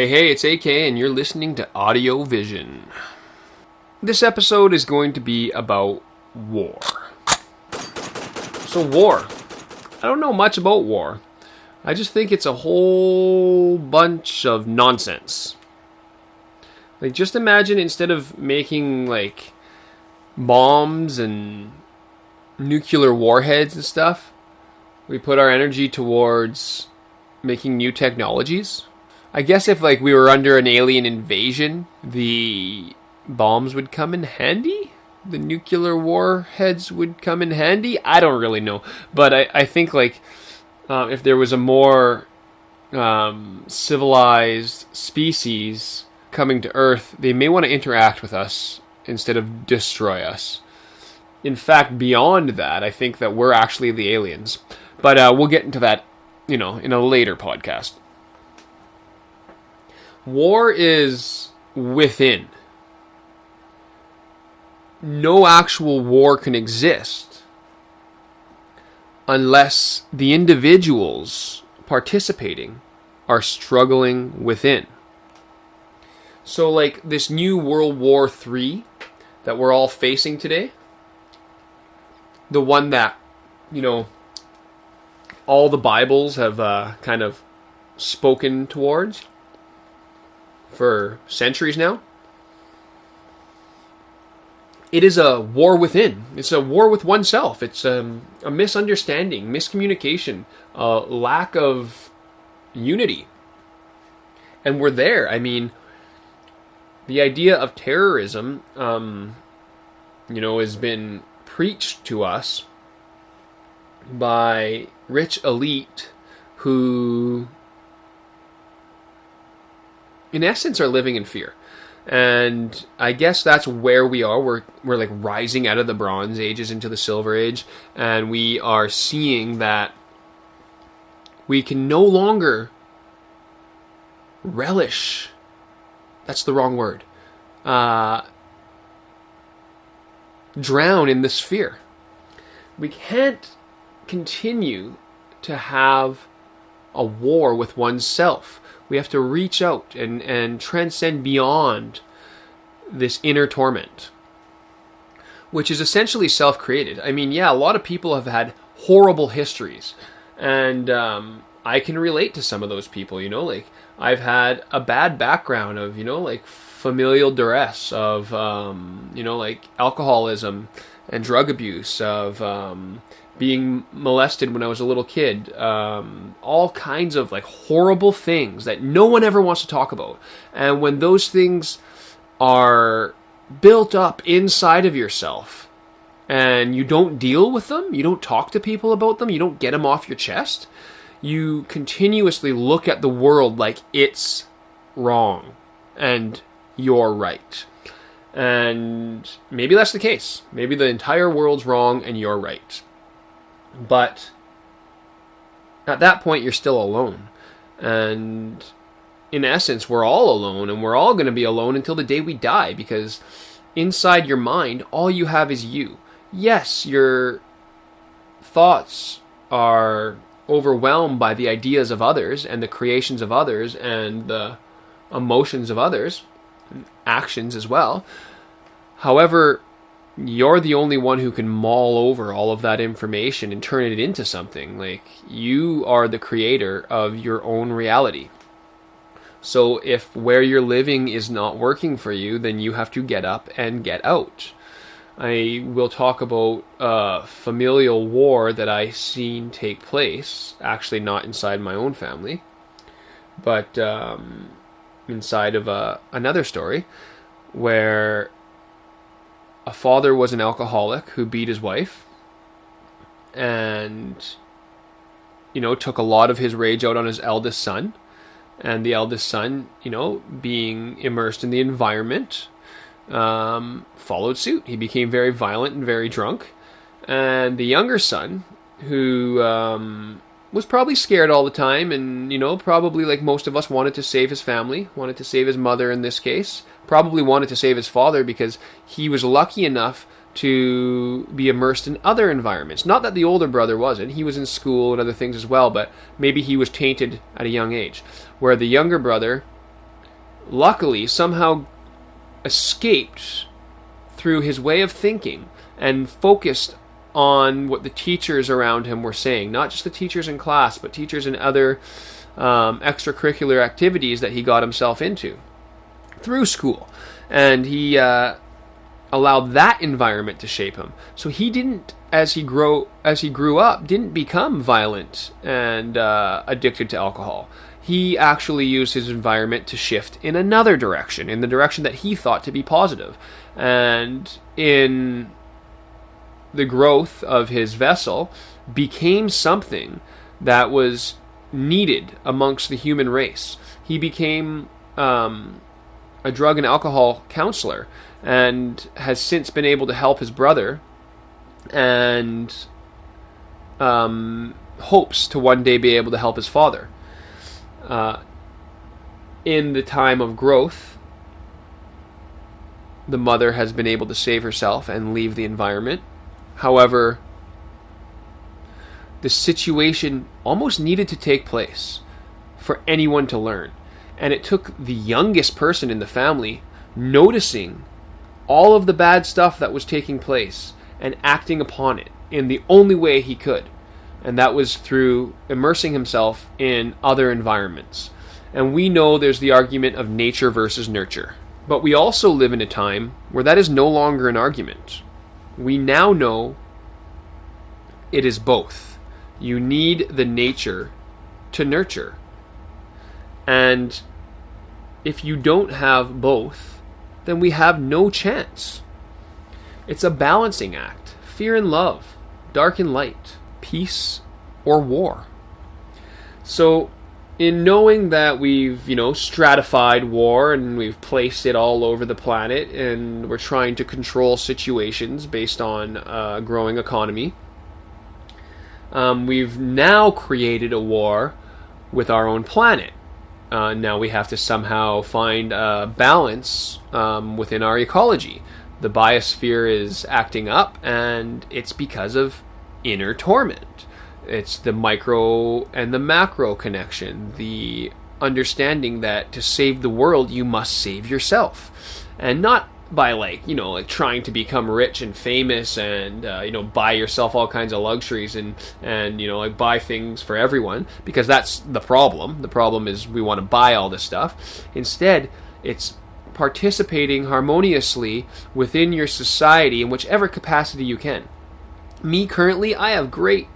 Hey, it's AK and you're listening to AudioVision. This episode is going to be about war. So war. I don't know much about war. I just think it's a whole bunch of nonsense. Like, just imagine instead of making, like, bombs and nuclear warheads and stuff, we put our energy towards making new technologies. I guess if, like, we were under an alien invasion, the bombs would come in handy? The nuclear warheads would come in handy? I don't really know. But I think, like, if there was a more civilized species coming to Earth, they may want to interact with us instead of destroy us. In fact, beyond that, I think that we're actually the aliens. But we'll get into that, in a later podcast. War is within. No actual war can exist unless the individuals participating are struggling within. So, like, this new World War III that we're all facing today, the one that, all the Bibles have kind of spoken towards for centuries now. It is a war within. It's a war with oneself. It's a misunderstanding, miscommunication, a lack of unity. And we're there. I mean, the idea of terrorism, has been preached to us by rich elite who, in essence, are living in fear. And I guess that's where we are. We're like rising out of the Bronze Ages into the Silver Age, and we are seeing that we can no longer relish. That's the wrong word. Drown in this fear. We can't continue to have a war with oneself. We have to reach out and transcend beyond this inner torment, which is essentially self-created. I mean, yeah, a lot of people have had horrible histories, and I can relate to some of those people, like, I've had a bad background of, like, familial duress, of, like, alcoholism and drug abuse, of being molested when I was a little kid, all kinds of, like, horrible things that no one ever wants to talk about. And when those things are built up inside of yourself and you don't deal with them, you don't talk to people about them, you don't get them off your chest, you continuously look at the world like it's wrong and you're right. And maybe that's the case. Maybe the entire world's wrong and you're right. But at that point, you're still alone. And in essence, we're all alone, and we're all going to be alone until the day we die, because inside your mind, all you have is you. Yes, your thoughts are overwhelmed by the ideas of others and the creations of others and the emotions of others, and actions as well. However, you're the only one who can mull over all of that information and turn it into something. Like, you are the creator of your own reality. So if where you're living is not working for you, then you have to get up and get out. I will talk about a familial war that I seen take place, actually not inside my own family, but inside of another story where a father was an alcoholic who beat his wife and, took a lot of his rage out on his eldest son. And the eldest son, being immersed in the environment, followed suit. He became very violent and very drunk. And the younger son, who was probably scared all the time and, probably like most of us wanted to save his family, wanted to save his mother in this case, probably wanted to save his father because he was lucky enough to be immersed in other environments. Not that the older brother wasn't. He was in school and other things as well, but maybe he was tainted at a young age. Where the younger brother luckily somehow escaped through his way of thinking and focused on what the teachers around him were saying. Not just the teachers in class, but teachers in other extracurricular activities that he got himself into through school. And he allowed that environment to shape him. So he didn't, as he grew up, didn't become violent and addicted to alcohol. He actually used his environment to shift in another direction, in the direction that he thought to be positive. And in the growth of his vessel, became something that was needed amongst the human race. He became a drug and alcohol counselor, and has since been able to help his brother, and hopes to one day be able to help his father. In the time of growth, the mother has been able to save herself and leave the environment. However, the situation almost needed to take place for anyone to learn. And it took the youngest person in the family noticing all of the bad stuff that was taking place and acting upon it in the only way he could. And that was through immersing himself in other environments. And we know there's the argument of nature versus nurture. But we also live in a time where that is no longer an argument. We now know it is both. You need the nature to nurture. And if you don't have both, then we have no chance. It's a balancing act. Fear and love, dark and light, peace or war. So in knowing that we've, stratified war and we've placed it all over the planet and we're trying to control situations based on a growing economy, we've now created a war with our own planet. Now we have to somehow find a balance within our ecology. The biosphere is acting up, and it's because of inner torment. It's the micro and the macro connection, the understanding that to save the world, you must save yourself. And not by trying to become rich and famous and buy yourself all kinds of luxuries and buy things for everyone, because that's the problem. The problem is we want to buy all this stuff. Instead, it's participating harmoniously within your society in whichever capacity you can. Me currently, I have great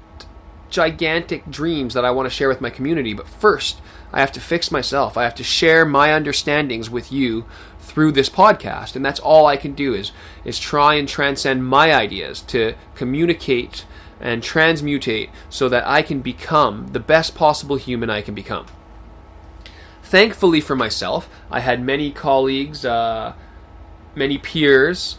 gigantic dreams that I want to share with my community, but first I have to fix myself. I have to share my understandings with you through this podcast, and that's all I can do is try and transcend my ideas to communicate and transmutate so that I can become the best possible human I can become. Thankfully for myself, I had many colleagues, many peers,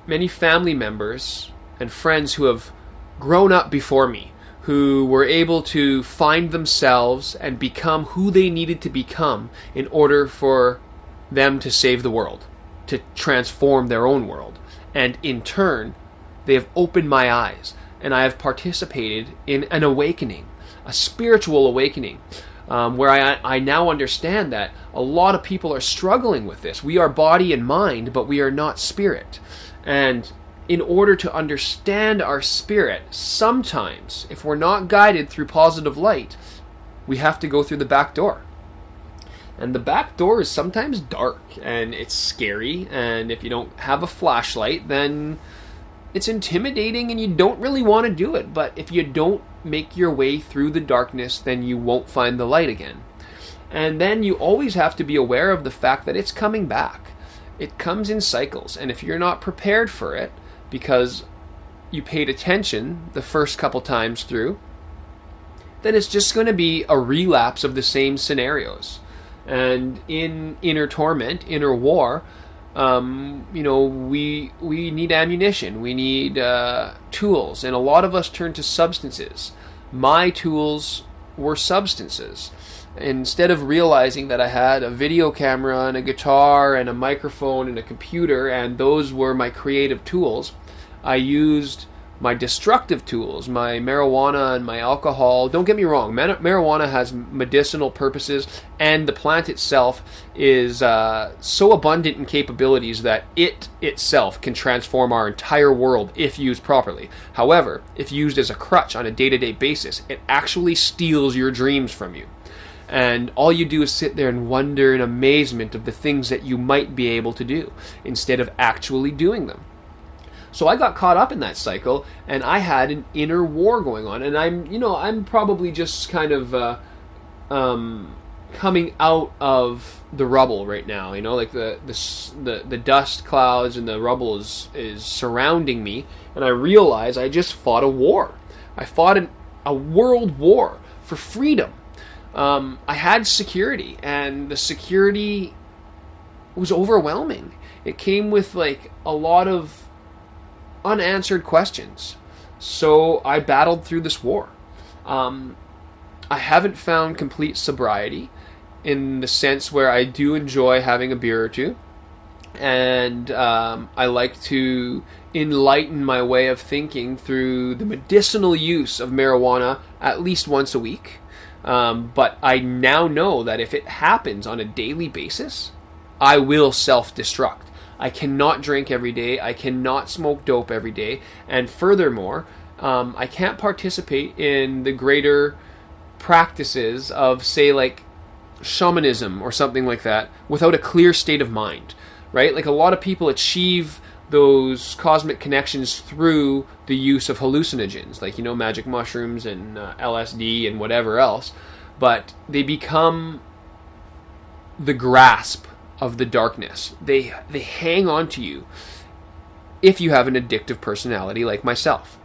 many family members and friends who have grown up before me, who were able to find themselves and become who they needed to become in order for them to save the world, to transform their own world. And in turn, they have opened my eyes, and I have participated in an awakening, a spiritual awakening, where I now understand that a lot of people are struggling with this. We are body and mind, but we are not spirit. And in order to understand our spirit, sometimes, if we're not guided through positive light, we have to go through the back door. And the back door is sometimes dark, and it's scary, and if you don't have a flashlight, then it's intimidating and you don't really want to do it. But if you don't make your way through the darkness, then you won't find the light again. And then you always have to be aware of the fact that it's coming back. It comes in cycles, and if you're not prepared for it, because you paid attention the first couple times through, then it's just going to be a relapse of the same scenarios. And in inner torment, inner war, we need ammunition, we need tools, and a lot of us turn to substances. My tools were substances. Instead of realizing that I had a video camera and a guitar and a microphone and a computer, and those were my creative tools, I used my destructive tools, my marijuana and my alcohol. Don't get me wrong, marijuana has medicinal purposes, and the plant itself is so abundant in capabilities that it itself can transform our entire world if used properly. However, if used as a crutch on a day-to-day basis, it actually steals your dreams from you. And all you do is sit there and wonder in amazement of the things that you might be able to do instead of actually doing them. So I got caught up in that cycle, and I had an inner war going on. And I'm probably just kind of coming out of the rubble right now. Like the dust clouds and the rubble is surrounding me, and I realize I just fought a war. I fought a world war for freedom. I had security, and the security was overwhelming. It came with like a lot of unanswered questions. So I battled through this war. I haven't found complete sobriety in the sense where I do enjoy having a beer or two. And I like to enlighten my way of thinking through the medicinal use of marijuana at least once a week. But I now know that if it happens on a daily basis, I will self-destruct. I cannot drink every day. I cannot smoke dope every day. And furthermore, I can't participate in the greater practices of, say, like shamanism or something like that without a clear state of mind, right? Like a lot of people achieve those cosmic connections through the use of hallucinogens, like, magic mushrooms and LSD and whatever else. But they become the grasp of the darkness. They hang on to you if you have an addictive personality like myself.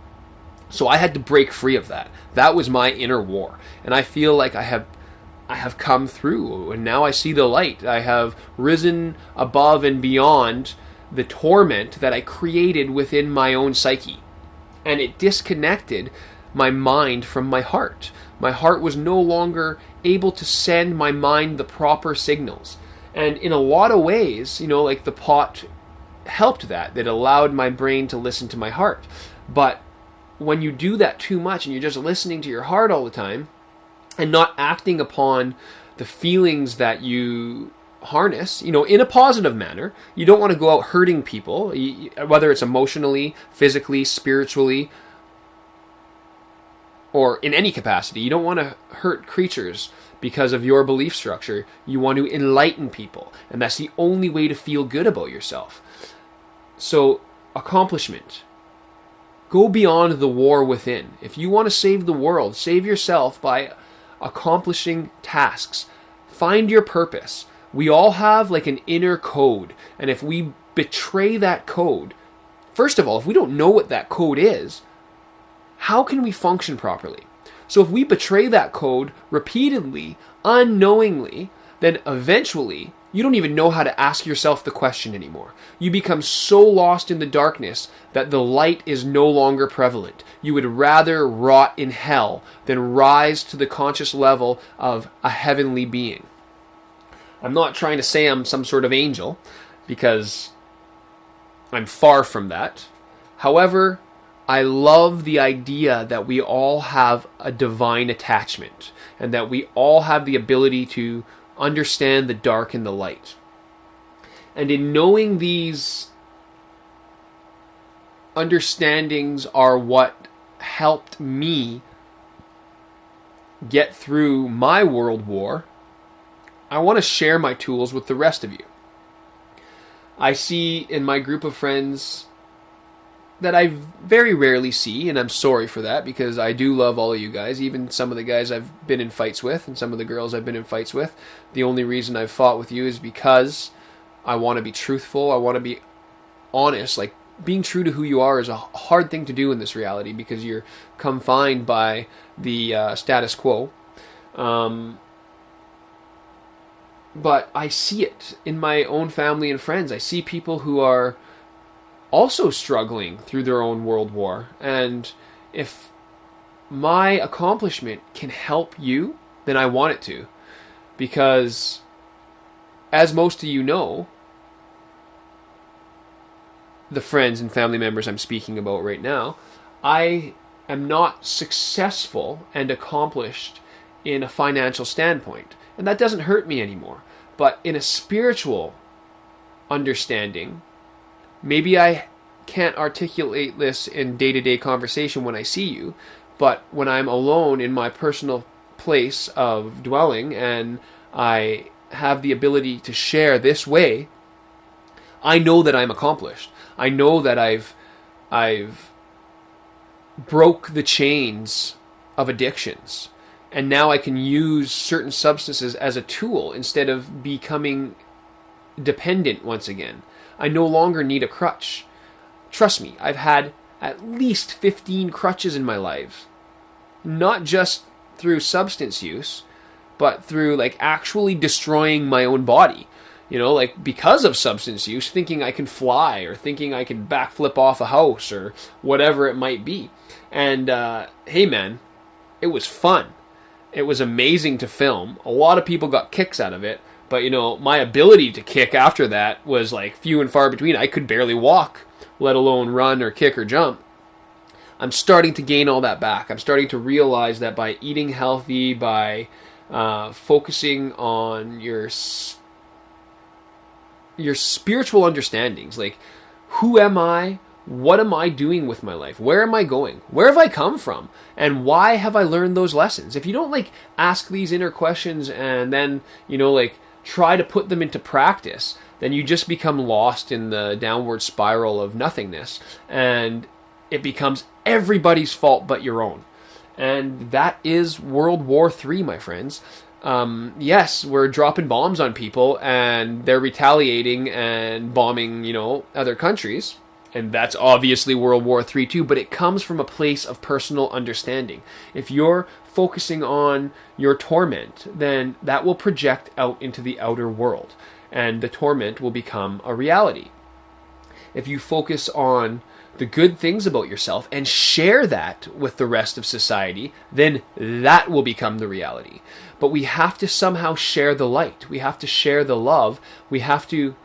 So I had to break free of that. That was my inner war, and I feel like I have come through, and now I see the light. I have risen above and beyond the torment that I created within my own psyche, and it disconnected my mind from my heart. My heart was no longer able to send my mind the proper signals. And in a lot of ways, like the pot helped that allowed my brain to listen to my heart. But when you do that too much and you're just listening to your heart all the time and not acting upon the feelings that you harness, in a positive manner, you don't want to go out hurting people, whether it's emotionally, physically, spiritually, or in any capacity. You don't want to hurt creatures because of your belief structure. You want to enlighten people, and that's the only way to feel good about yourself. So, accomplishment. Go beyond the war within. If you want to save the world, save yourself by accomplishing tasks. Find your purpose. We all have like an inner code, and if we betray that code, first of all, if we don't know what that code is, how can we function properly? So if we betray that code repeatedly, unknowingly, then eventually you don't even know how to ask yourself the question anymore. You become so lost in the darkness that the light is no longer prevalent. You would rather rot in hell than rise to the conscious level of a heavenly being. I'm not trying to say I'm some sort of angel, because I'm far from that. However, I love the idea that we all have a divine attachment, and that we all have the ability to understand the dark and the light. And in knowing these understandings are what helped me get through my world war, I want to share my tools with the rest of you. I see in my group of friends that I very rarely see, and I'm sorry for that, because I do love all of you guys, even some of the guys I've been in fights with and some of the girls I've been in fights with. The only reason I've fought with you is because I want to be truthful, I want to be honest. Like, being true to who you are is a hard thing to do in this reality, because you're confined by the status quo. But I see it in my own family and friends. I see people who are also struggling through their own world war. And if my accomplishment can help you, then I want it to. Because, as most of you know, the friends and family members I'm speaking about right now, I am not successful and accomplished in a financial standpoint. And that doesn't hurt me anymore. But in a spiritual understanding, maybe I can't articulate this in day-to-day conversation when I see you, but when I'm alone in my personal place of dwelling and I have the ability to share this way, I know that I'm accomplished. I know that I've broke the chains of addictions, and now I can use certain substances as a tool instead of becoming dependent once again. I no longer need a crutch. Trust me, I've had at least 15 crutches in my life. Not just through substance use, but through like actually destroying my own body. You know, like because of substance use, thinking I can fly or thinking I can backflip off a house or whatever it might be. And hey man, it was fun. It was amazing to film. A lot of people got kicks out of it. But, you know, my ability to kick after that was like few and far between. I could barely walk, let alone run or kick or jump. I'm starting to gain all that back. I'm starting to realize that by eating healthy, by focusing on your spiritual understandings, like who am I? What am I doing with my life? Where am I going? Where have I come from? And why have I learned those lessons? If you don't like ask these inner questions and then, you know, like try to put them into practice, then you just become lost in the downward spiral of nothingness. And it becomes everybody's fault but your own. And that is World War III, my friends. Yes, we're dropping bombs on people and they're retaliating and bombing, you know, other countries. And that's obviously World War III too, but it comes from a place of personal understanding. If you're focusing on your torment, then that will project out into the outer world, and the torment will become a reality. If you focus on the good things about yourself and share that with the rest of society, then that will become the reality. But we have to somehow share the light. We have to share the love. We have to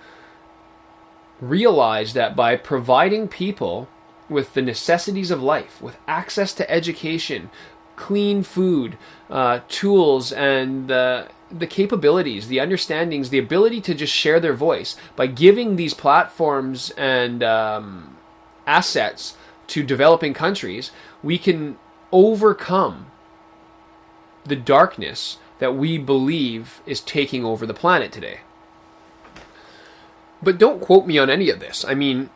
realize that by providing people with the necessities of life, with access to education, clean food, tools, and the capabilities, the understandings, the ability to just share their voice, by giving these platforms and assets to developing countries, we can overcome the darkness that we believe is taking over the planet today. But don't quote me on any of this. I mean,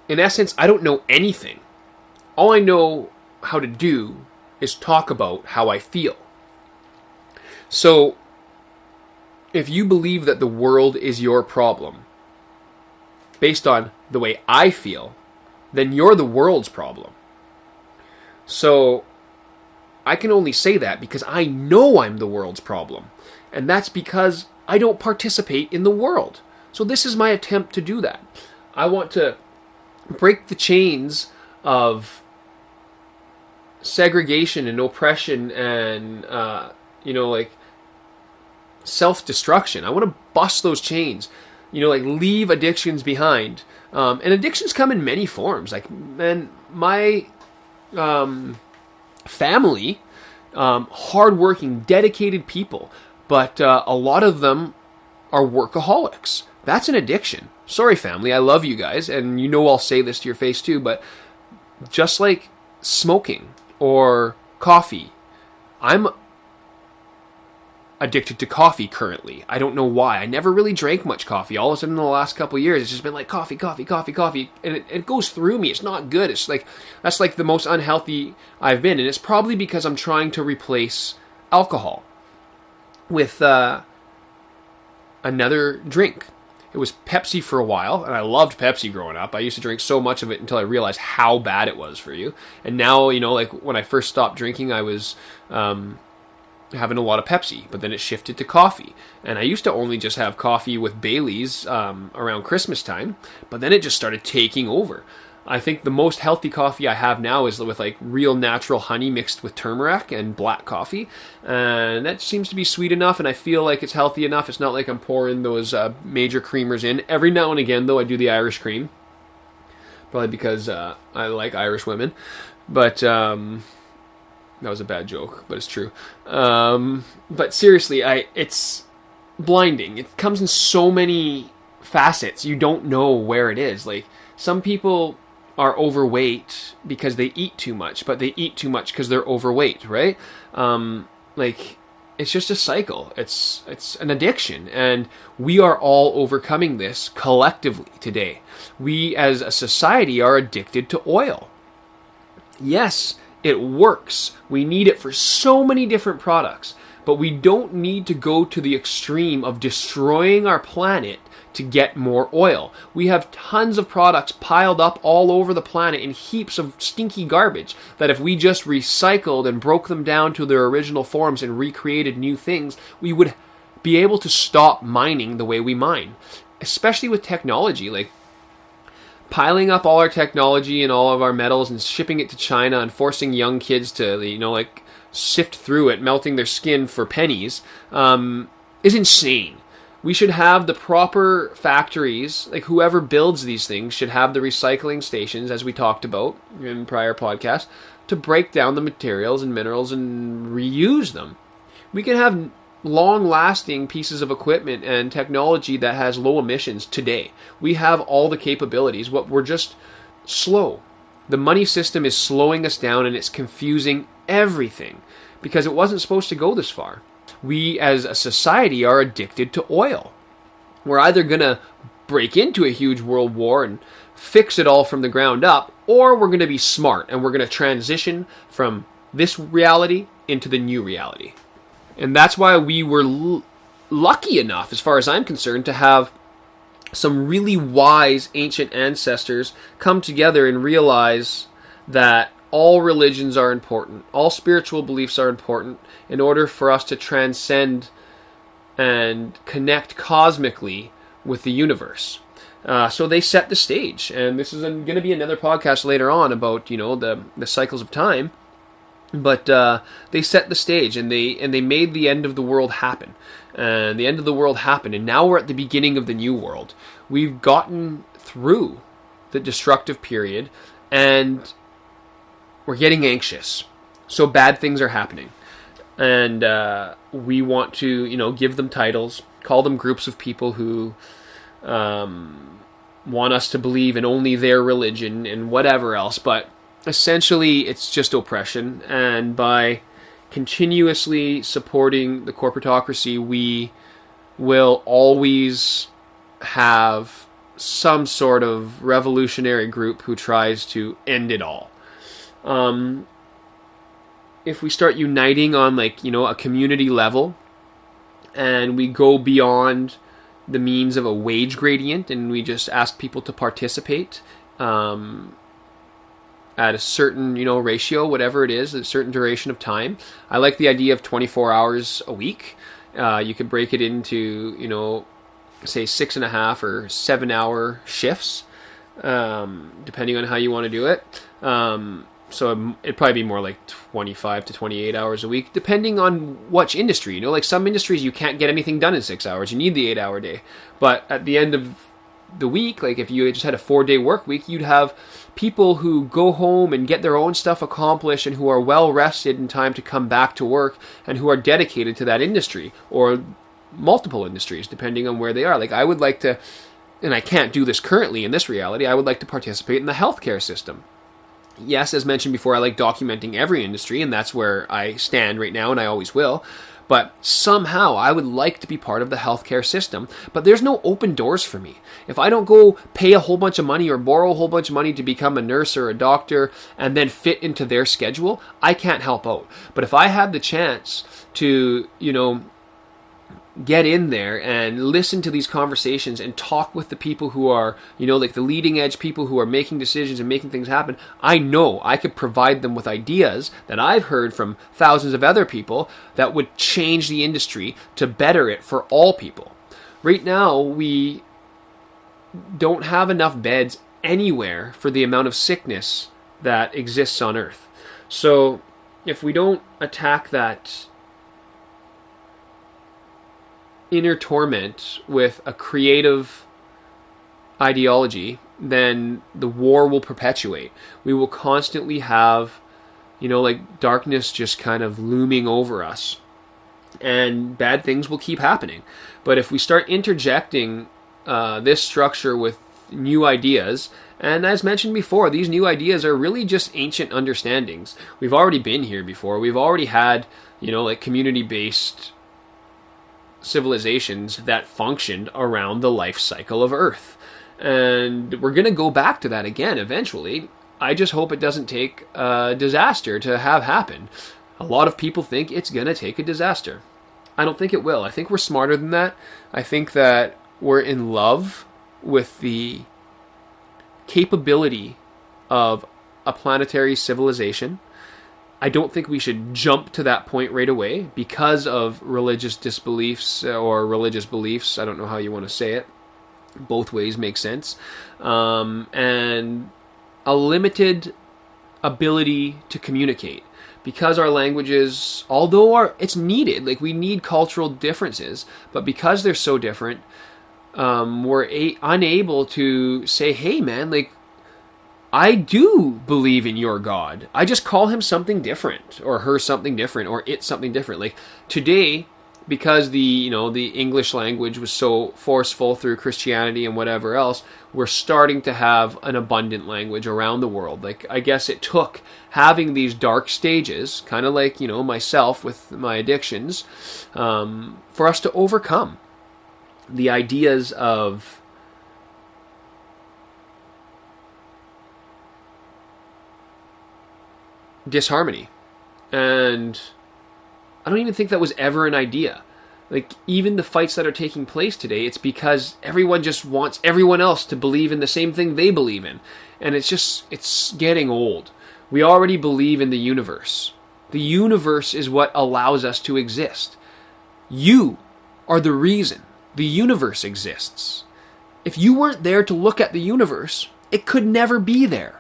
in essence, I don't know anything. All I know how to do is talk about how I feel. So, if you believe that the world is your problem, based on the way I feel, then you're the world's problem. So, I can only say that because I know I'm the world's problem. And that's because I don't participate in the world. So this is my attempt to do that. I want to break the chains of segregation and oppression and, like self-destruction. I want to bust those chains, like leave addictions behind. And addictions come in many forms. Like, man, my family, hardworking, dedicated people, but a lot of them are workaholics. That's an addiction. Sorry, family, I love you guys, and you know I'll say this to your face too, but just like smoking or coffee, I'm addicted to coffee currently. I don't know why. I never really drank much coffee. All of a sudden in the last couple of years, it's just been like coffee, and it goes through me. It's not good. It's like, that's like the most unhealthy I've been, and it's probably because I'm trying to replace alcohol with another drink. It was Pepsi for a while, and I loved Pepsi growing up. I used to drink so much of it until I realized how bad it was for you. And now, like when I first stopped drinking, I was having a lot of Pepsi, but then it shifted to coffee. And I used to only just have coffee with Baileys around Christmas time, but then it just started taking over. I think the most healthy coffee I have now is with like real natural honey mixed with turmeric and black coffee. And that seems to be sweet enough, and I feel like it's healthy enough. It's not like I'm pouring those major creamers in. Every now and again, though, I do the Irish cream. Probably because I like Irish women. But that was a bad joke, but it's true. But seriously, it's blinding. It comes in so many facets. You don't know where it is. Like, some people are overweight because they eat too much, but they eat too much because they're overweight, right? Like, it's just a cycle. It's an addiction, and we are all overcoming this collectively today. We as a society are addicted to oil. Yes, it works. We need it for so many different products, but we don't need to go to the extreme of destroying our planet to get more oil. We have tons of products piled up all over the planet in heaps of stinky garbage that if we just recycled and broke them down to their original forms and recreated new things, we would be able to stop mining the way we mine. Especially with technology, like piling up all our technology and all of our metals and shipping it to China and forcing young kids to, like, sift through it, melting their skin for pennies, is insane. We should have the proper factories, like whoever builds these things should have the recycling stations, as we talked about in prior podcasts, to break down the materials and minerals and reuse them. We can have long-lasting pieces of equipment and technology that has low emissions today. We have all the capabilities. What we're just slow. The money system is slowing us down, and it's confusing everything because it wasn't supposed to go this far. We as a society are addicted to oil. We're either going to break into a huge world war and fix it all from the ground up, or we're going to be smart and we're going to transition from this reality into the new reality. And that's why we were lucky enough, as far as I'm concerned, to have some really wise ancient ancestors come together and realize that all religions are important, all spiritual beliefs are important in order for us to transcend and connect cosmically with the universe. So they set the stage, and this is going to be another podcast later on about, the cycles of time. But they set the stage, and they made the end of the world happen. And the end of the world happened, and now we're at the beginning of the new world. We've gotten through the destructive period, and we're getting anxious. So bad things are happening. And we want to, give them titles, call them groups of people who want us to believe in only their religion and whatever else. But essentially, it's just oppression. And by continuously supporting the corporatocracy, we will always have some sort of revolutionary group who tries to end it all. If we start uniting on a community level, and we go beyond the means of a wage gradient, and we just ask people to participate at a certain ratio, whatever it is, a certain duration of time. I like the idea of 24 hours a week. You could break it into say 6.5 or 7 hour shifts, depending on how you want to do it. So it'd probably be more like 25 to 28 hours a week, depending on which industry. Like some industries, you can't get anything done in 6 hours. You need the 8 hour day. But at the end of the week, like if you just had a 4-day work week, you'd have people who go home and get their own stuff accomplished and who are well rested in time to come back to work and who are dedicated to that industry or multiple industries, depending on where they are. Like I would like to, and I can't do this currently in this reality, I would like to participate in the healthcare system. Yes, as mentioned before, I like documenting every industry, and that's where I stand right now, and I always will. But somehow, I would like to be part of the healthcare system, but there's no open doors for me. If I don't go pay a whole bunch of money or borrow a whole bunch of money to become a nurse or a doctor and then fit into their schedule, I can't help out. But if I had the chance to, get in there and listen to these conversations and talk with the people who are, like the leading edge people who are making decisions and making things happen, I know I could provide them with ideas that I've heard from thousands of other people that would change the industry to better it for all people. Right now, we don't have enough beds anywhere for the amount of sickness that exists on Earth. So if we don't attack that inner torment with a creative ideology, then the war will perpetuate. We will constantly have, like darkness just kind of looming over us, and bad things will keep happening. But if we start interjecting this structure with new ideas, and as mentioned before, these new ideas are really just ancient understandings. We've already been here before. We've already had, like community-based civilizations that functioned around the life cycle of Earth. And we're going to go back to that again eventually. I just hope it doesn't take a disaster to have happen. A lot of people think it's going to take a disaster. I don't think it will. I think we're smarter than that. I think that we're in love with the capability of a planetary civilization. I don't think we should jump to that point right away because of religious disbeliefs or religious beliefs. I don't know how you want to say it. Both ways make sense. And a limited ability to communicate. Because our languages, although it's needed, like we need cultural differences, but because they're so different, we're unable to say, hey man, like I do believe in your God. I just call him something different, or her something different, or it something different. Like today, because the English language was so forceful through Christianity and whatever else, we're starting to have an abundant language around the world. Like I guess it took having these dark stages, kind of like myself with my addictions, for us to overcome the ideas of disharmony. And I don't even think that was ever an idea. Like, even the fights that are taking place today, it's because everyone just wants everyone else to believe in the same thing they believe in. And it's getting old. We already believe in the universe. The universe is what allows us to exist. You are the reason the universe exists. If you weren't there to look at the universe, it could never be there.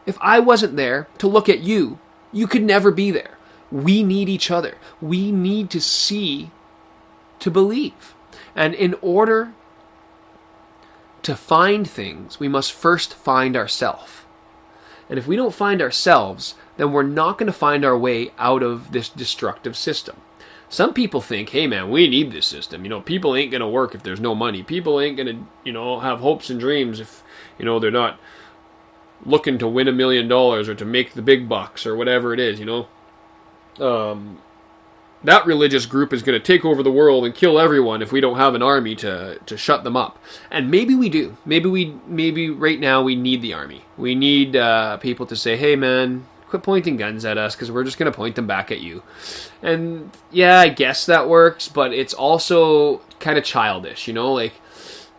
If I wasn't there to look at you, you could never be there. We need each other. We need to see to believe. And in order to find things, we must first find ourselves. And if we don't find ourselves, then we're not going to find our way out of this destructive system. Some people think, hey man, we need this system. People ain't going to work if there's no money. People ain't going to, have hopes and dreams if, they're not looking to win $1 million or to make the big bucks or whatever it is, that religious group is going to take over the world and kill everyone if we don't have an army to shut them up. And maybe we do. Maybe right now we need the army. We need people to say, hey man, quit pointing guns at us because we're just going to point them back at you. And yeah, I guess that works, but it's also kind of childish,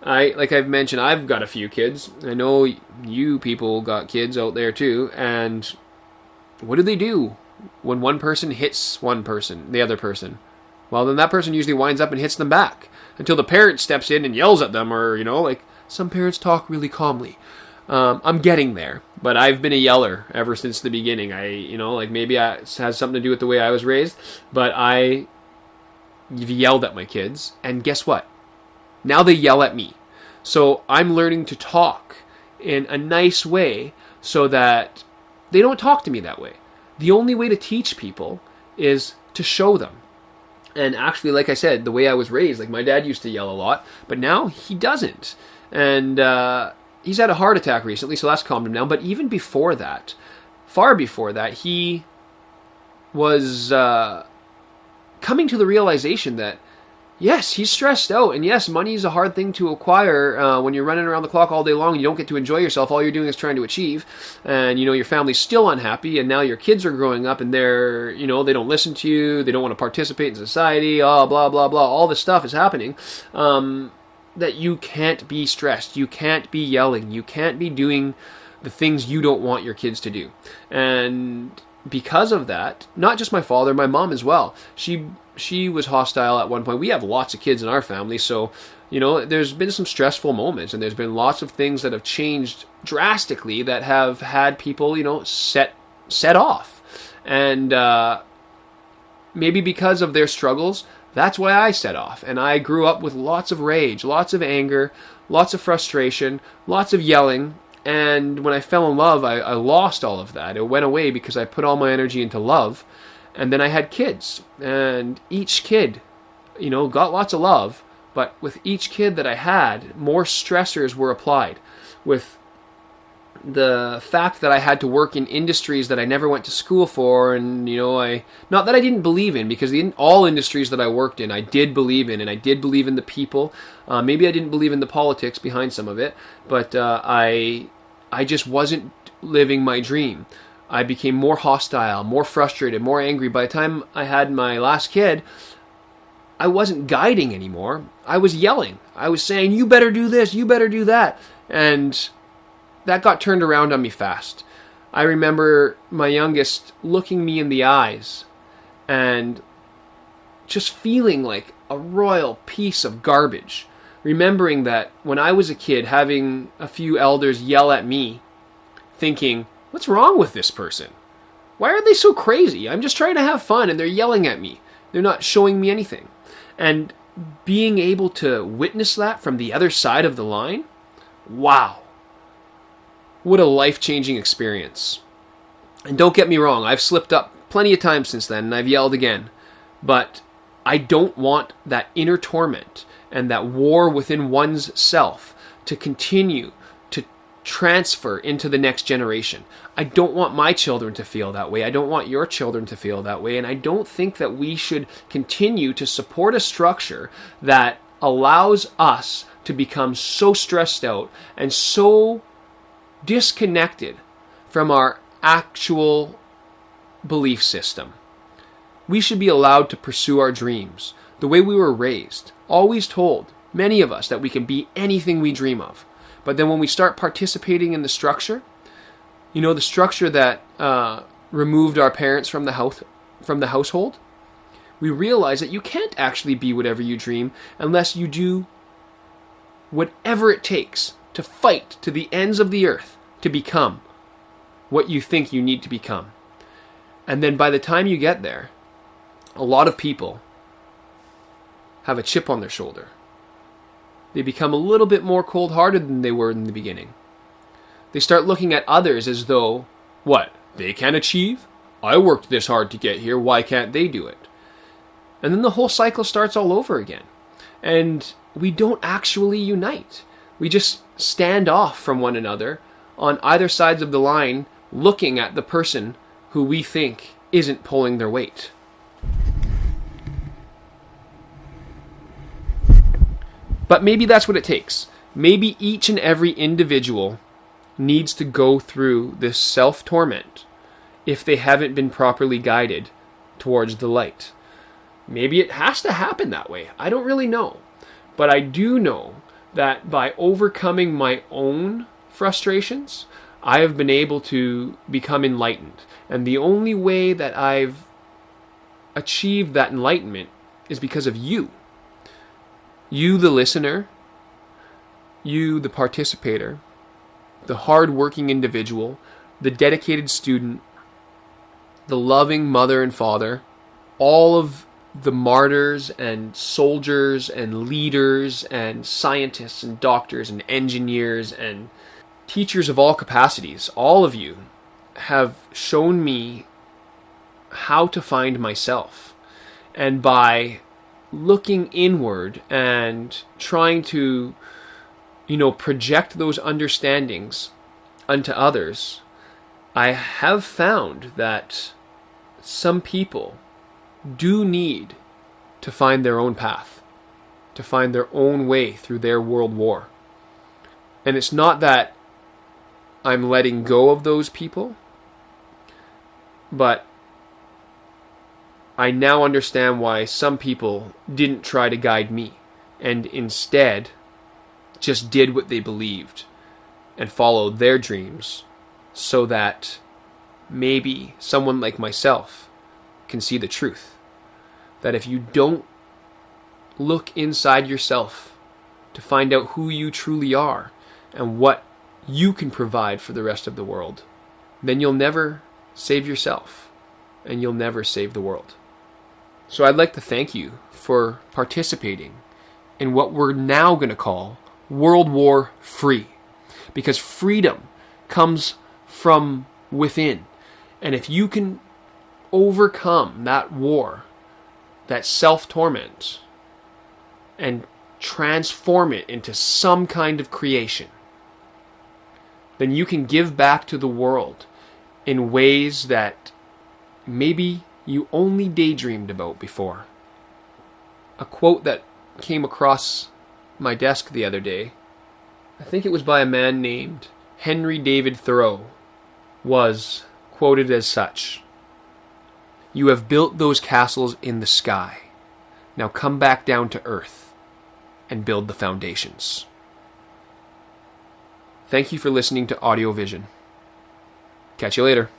like I've mentioned, I've got a few kids. I know you people got kids out there too. And what do? When one person hits the other person? Well, then that person usually winds up and hits them back until the parent steps in and yells at them, or, some parents talk really calmly. I'm getting there, but I've been a yeller ever since the beginning. Maybe it has something to do with the way I was raised, but I yelled at my kids, and guess what? Now they yell at me. So I'm learning to talk in a nice way so that they don't talk to me that way. The only way to teach people is to show them. And actually, like I said, the way I was raised, like my dad used to yell a lot, but now he doesn't. And he's had a heart attack recently, so that's calmed him down. But even before that, far before that, he was coming to the realization that, yes, he's stressed out, and yes, money is a hard thing to acquire when you're running around the clock all day long and you don't get to enjoy yourself. All you're doing is trying to achieve, and your family's still unhappy, and now your kids are growing up and they're, they don't listen to you, they don't want to participate in society, blah, blah, blah, all this stuff is happening, that you can't be stressed, you can't be yelling, you can't be doing the things you don't want your kids to do. And because of that, not just my father, my mom as well, she was hostile at one point. We have lots of kids in our family, so, there's been some stressful moments, and there's been lots of things that have changed drastically that have had people, set off. And maybe because of their struggles, That's why I set off. And I grew up with lots of rage, lots of anger, lots of frustration, lots of yelling. And when I fell in love, I lost all of that. It went away because I put all my energy into love. And then I had kids. And each kid, got lots of love. But with each kid that I had, more stressors were applied. With the fact that I had to work in industries that I never went to school for, and not that I didn't believe in, because all industries that I worked in I did believe in, and I did believe in the people. Maybe I didn't believe in the politics behind some of it, but I just wasn't living my dream. I became more hostile, more frustrated, more angry. By the time I had my last kid, I wasn't guiding anymore. I was yelling. I was saying, you better do this, you better do that. And that got turned around on me fast. I remember my youngest looking me in the eyes and just feeling like a royal piece of garbage. Remembering that when I was a kid, having a few elders yell at me, thinking, what's wrong with this person? Why are they so crazy? I'm just trying to have fun and they're yelling at me. They're not showing me anything. And being able to witness that from the other side of the line, wow. What a life-changing experience. And don't get me wrong, I've slipped up plenty of times since then, and I've yelled again. But I don't want that inner torment and that war within one's self to continue to transfer into the next generation. I don't want my children to feel that way. I don't want your children to feel that way. And I don't think that we should continue to support a structure that allows us to become so stressed out and so disconnected from our actual belief system. We should be allowed to pursue our dreams the way we were raised, always told, many of us, that we can be anything we dream of. But then when we start participating in the structure, the structure that removed our parents from the household, we realize that you can't actually be whatever you dream unless you do whatever it takes to fight to the ends of the earth to become what you think you need to become. And then by the time you get there, a lot of people have a chip on their shoulder. They become a little bit more cold-hearted than they were in the beginning. They start looking at others as though, what, they can achieve? I worked this hard to get here, why can't they do it? And then the whole cycle starts all over again. And we don't actually unite. We just stand off from one another on either sides of the line, looking at the person who we think isn't pulling their weight. But maybe that's what it takes. Maybe each and every individual needs to go through this self-torment if they haven't been properly guided towards the light. Maybe it has to happen that way. I don't really know. But I do know that by overcoming my own frustrations, I have been able to become enlightened. And the only way that I've achieved that enlightenment is because of you. You, the listener, you, the participator, the hard-working individual, the dedicated student, the loving mother and father, all of the martyrs and soldiers and leaders and scientists and doctors and engineers and teachers of all capacities, all of you have shown me how to find myself. And by looking inward and trying to, project those understandings unto others, I have found that some people do need to find their own path, to find their own way through their world war. And it's not that I'm letting go of those people, but I now understand why some people didn't try to guide me and instead just did what they believed and followed their dreams so that maybe someone like myself can see the truth. That if you don't look inside yourself to find out who you truly are and what you can provide for the rest of the world, then you'll never save yourself and you'll never save the world. So I'd like to thank you for participating in what we're now going to call World War Free. Because freedom comes from within. And if you can overcome that war, that self-torment, and transform it into some kind of creation, then you can give back to the world in ways that maybe you only daydreamed about before. A quote that came across my desk the other day, I think it was by a man named Henry David Thoreau, was quoted as such: "You have built those castles in the sky. Now come back down to earth and build the foundations." Thank you for listening to AudioVision. Catch you later.